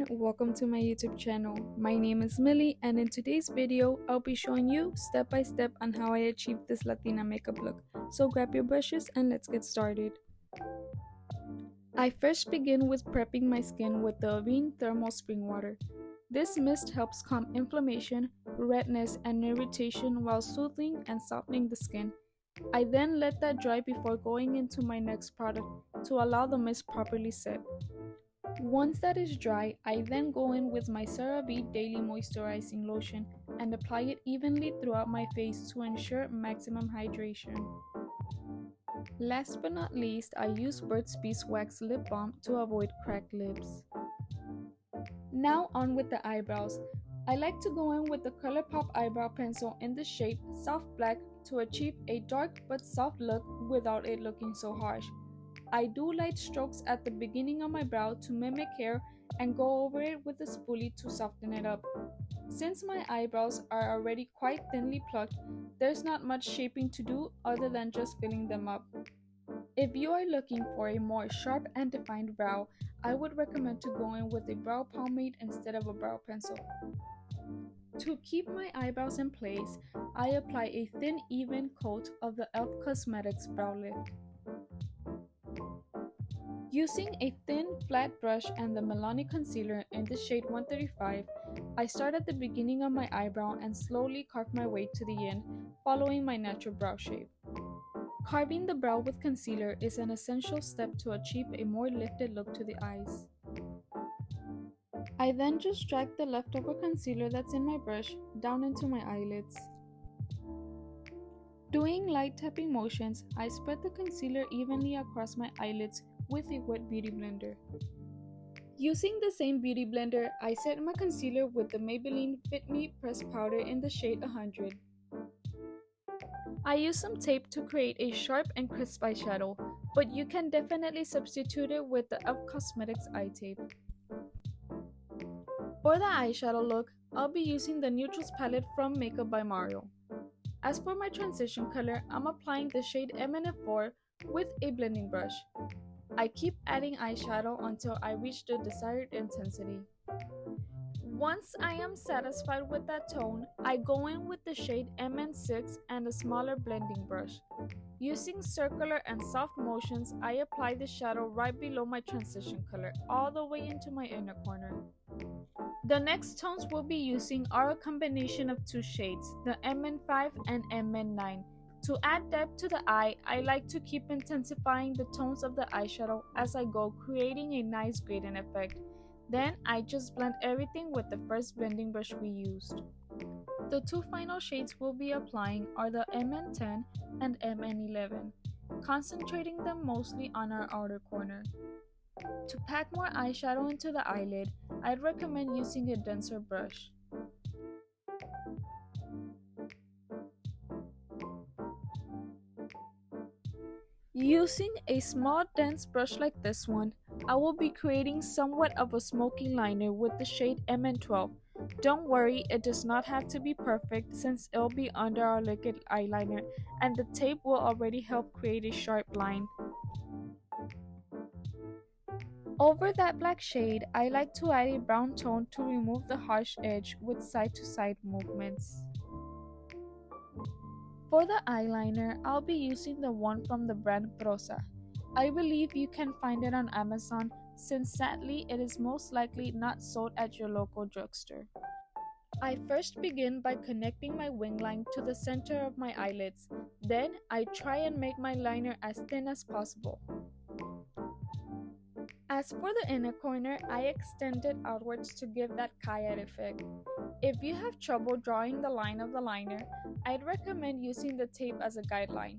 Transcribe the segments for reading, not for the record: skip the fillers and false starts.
everyone, welcome to my YouTube channel. My name is Millie, and in today's video, I'll be showing you step by step on how I achieved this Latina makeup look. So grab your brushes and let's get started. I first begin with prepping my skin with the Avene Thermal Spring Water. This mist helps calm inflammation, redness, and irritation while soothing and softening the skin. I then let that dry before going into my next product to allow the mist properly set. Once that is dry, I then go in with my CeraVe Daily Moisturizing Lotion and apply it evenly throughout my face to ensure maximum hydration. Last but not least, I use Burt's Beeswax Lip Balm to avoid cracked lips. Now on with the eyebrows. I like to go in with the ColourPop eyebrow pencil in the shade Soft Black to achieve a dark but soft look without it looking so harsh. I do light strokes at the beginning of my brow to mimic hair and go over it with a spoolie to soften it up. Since my eyebrows are already quite thinly plucked, there's not much shaping to do other than just filling them up. If you are looking for a more sharp and defined brow, I would recommend to go in with a brow pomade instead of a brow pencil. To keep my eyebrows in place, I apply a thin even coat of the e.l.f. Cosmetics Brow Lift. Using a thin, flat brush and the Milani concealer in the shade 135, I start at the beginning of my eyebrow and slowly carve my way to the end, following my natural brow shape. Carving the brow with concealer is an essential step to achieve a more lifted look to the eyes. I then just drag the leftover concealer that's in my brush down into my eyelids. Doing light tapping motions, I spread the concealer evenly across my eyelids with a wet beauty blender. Using the same beauty blender, I set my concealer with the Maybelline Fit Me Pressed Powder in the shade 100. I use some tape to create a sharp and crisp eyeshadow, but you can definitely substitute it with the e.l.f. Cosmetics eye tape. For the eyeshadow look, I'll be using the Neutrals palette from Makeup by Mario. As for my transition color, I'm applying the shade MNF4 with a blending brush. I keep adding eyeshadow until I reach the desired intensity. Once I am satisfied with that tone, I go in with the shade MN6 and a smaller blending brush. Using circular and soft motions, I apply the shadow right below my transition color, all the way into my inner corner. The next tones we'll be using are a combination of two shades, the MN5 and MN9. To add depth to the eye, I like to keep intensifying the tones of the eyeshadow as I go, creating a nice gradient effect. Then I just blend everything with the first blending brush we used. The two final shades we'll be applying are the MN10 and MN11, concentrating them mostly on our outer corner. To pack more eyeshadow into the eyelid, I'd recommend using a denser brush. Using a small dense brush like this one, I will be creating somewhat of a smoky liner with the shade MN12. Don't worry, it does not have to be perfect since it'll be under our liquid eyeliner and the tape will already help create a sharp line. Over that black shade, I like to add a brown tone to remove the harsh edge with side-to-side movements. For the eyeliner, I'll be using the one from the brand Prosa. I believe you can find it on Amazon since sadly it is most likely not sold at your local drugstore. I first begin by connecting my wing line to the center of my eyelids. Then I try and make my liner as thin as possible. As for the inner corner, I extend it outwards to give that Kayat effect. If you have trouble drawing the line of the liner, I'd recommend using the tape as a guideline.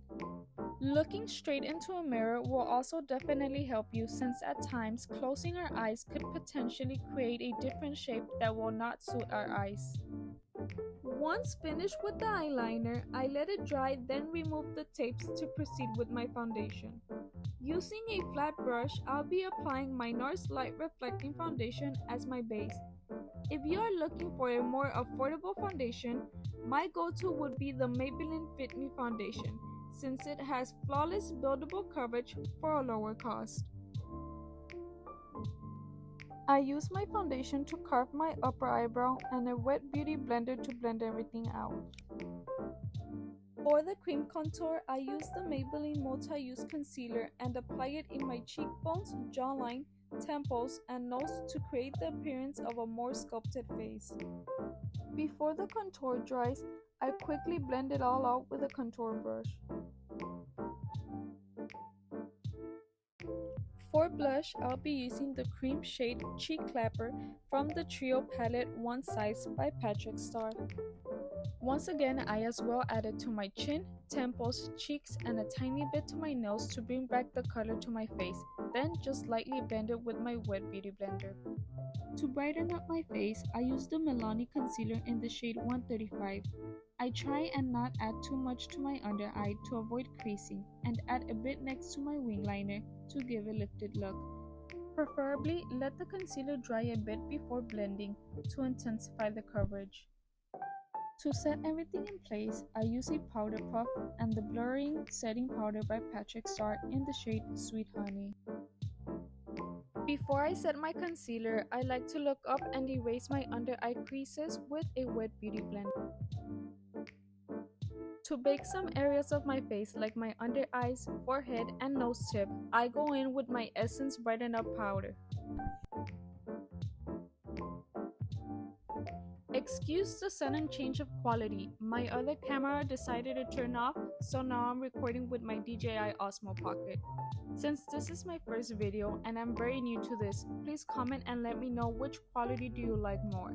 Looking straight into a mirror will also definitely help you since at times closing our eyes could potentially create a different shape that will not suit our eyes. Once finished with the eyeliner, I let it dry, then remove the tapes to proceed with my foundation. Using a flat brush, I'll be applying my NARS Light Reflecting Foundation as my base. If you are looking for a more affordable foundation, my go-to would be the Maybelline Fit Me Foundation, since it has flawless buildable coverage for a lower cost. I use my foundation to carve my upper eyebrow and a wet beauty blender to blend everything out. For the cream contour, I use the Maybelline Multi-Use Concealer and apply it in my cheekbones, jawline, temples, and nose to create the appearance of a more sculpted face. Before the contour dries, I quickly blend it all out with a contour brush. For blush, I'll be using the cream shade Cheek Clapper from the Trio palette One Size by Patrick Star. Once again, I as well added to my chin, temples, cheeks, and a tiny bit to my nose to bring back the color to my face, then just lightly blend it with my wet beauty blender. To brighten up my face, I use the Milani concealer in the shade 135. I try and not add too much to my under eye to avoid creasing, and add a bit next to my wing liner to give a lifted look. Preferably, let the concealer dry a bit before blending to intensify the coverage. To set everything in place, I use a powder puff and the blurring setting powder by Patrick Star in the shade Sweet Honey. Before I set my concealer, I like to look up and erase my under eye creases with a wet beauty blender. To bake some areas of my face like my under eyes, forehead, and nose tip, I go in with my Essence Brighten Up powder. Excuse the sudden change of quality, my other camera decided to turn off, so now I'm recording with my DJI Osmo Pocket. Since this is my first video and I'm very new to this, please comment and let me know which quality do you like more.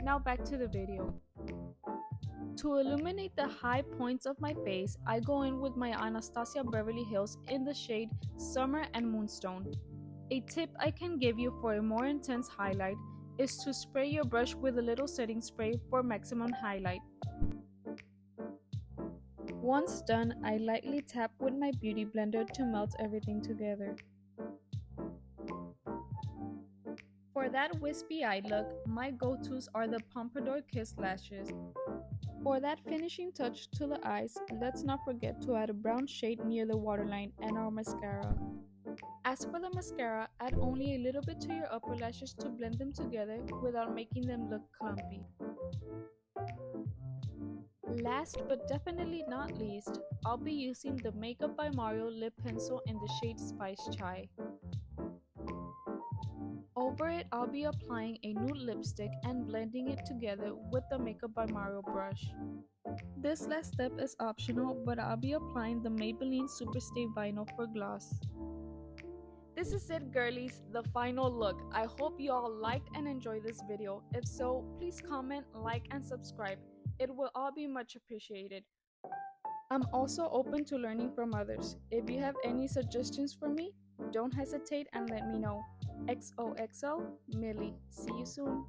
Now back to the video. To illuminate the high points of my face, I go in with my Anastasia Beverly Hills in the shade Summer and Moonstone. A tip I can give you for a more intense highlight is to spray your brush with a little setting spray for maximum highlight. Once done, I lightly tap with my beauty blender to melt everything together. For that wispy eye look, my go-tos are the Pompadour Kiss lashes. For that finishing touch to the eyes, let's not forget to add a brown shade near the waterline and our mascara. As for the mascara, add only a little bit to your upper lashes to blend them together without making them look clumpy. Last but definitely not least, I'll be using the Makeup by Mario lip pencil in the shade Spice Chai. Over it, I'll be applying a nude lipstick and blending it together with the Makeup by Mario brush. This last step is optional, but I'll be applying the Maybelline Superstay Vinyl for gloss. This is it, girlies, the final look. I hope you all liked and enjoyed this video. If so, please comment, like, and subscribe. It will all be much appreciated. I'm also open to learning from others. If you have any suggestions for me, don't hesitate and let me know. XOXO, Millie. See you soon.